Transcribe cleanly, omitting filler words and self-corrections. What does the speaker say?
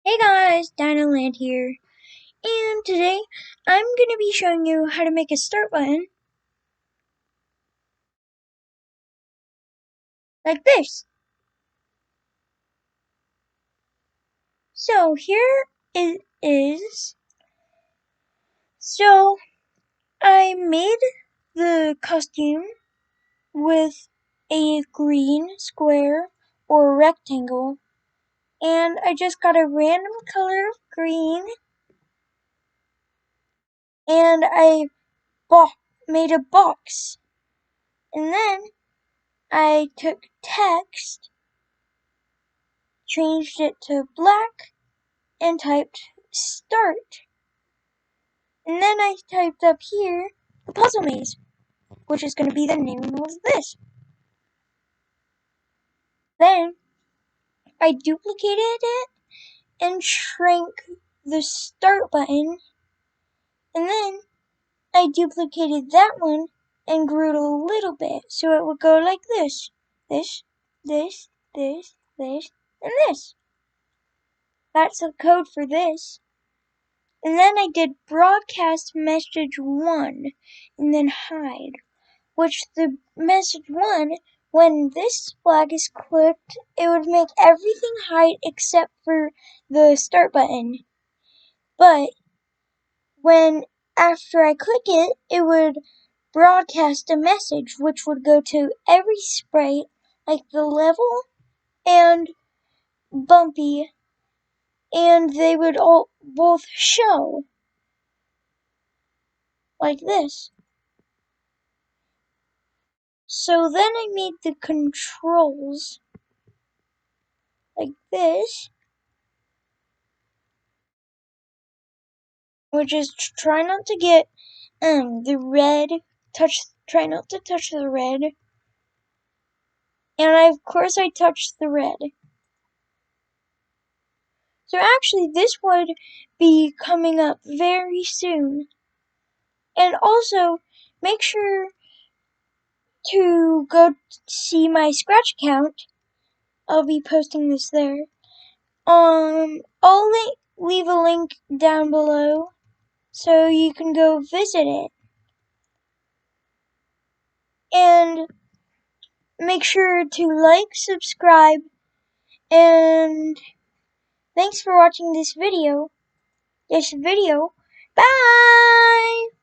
Hey guys, Dynaland here, and today I'm going to be showing you how to make a start button like this. So here it is. So I made the costume with a green square or rectangle, and I just got a random color of green, and I made a box, and then I took text, changed it to black, and typed start. And then I typed up here the puzzle maze, which is going to be the name of this. Then I duplicated it and shrank the start button. And then I duplicated that one and grew it a little bit so it would go like this. This, this, this, this, and this. That's the code for this. And then I did broadcast message 1 and then hide, which the message 1, when this flag is clicked, it would make everything hide except for the start button. But when after I click it, it would broadcast a message which would go to every sprite, like the level and Bumpy, and they would all both show like this. So then I made the controls like this, which is try not to get the red, try not to touch the red, and of course I touched the red. So actually this would be coming up very soon. And also, make sure to go see my Scratch account. I'll be posting this there. I'll leave a link down below so you can go visit it. And make sure to like, subscribe, and thanks for watching this video. Bye!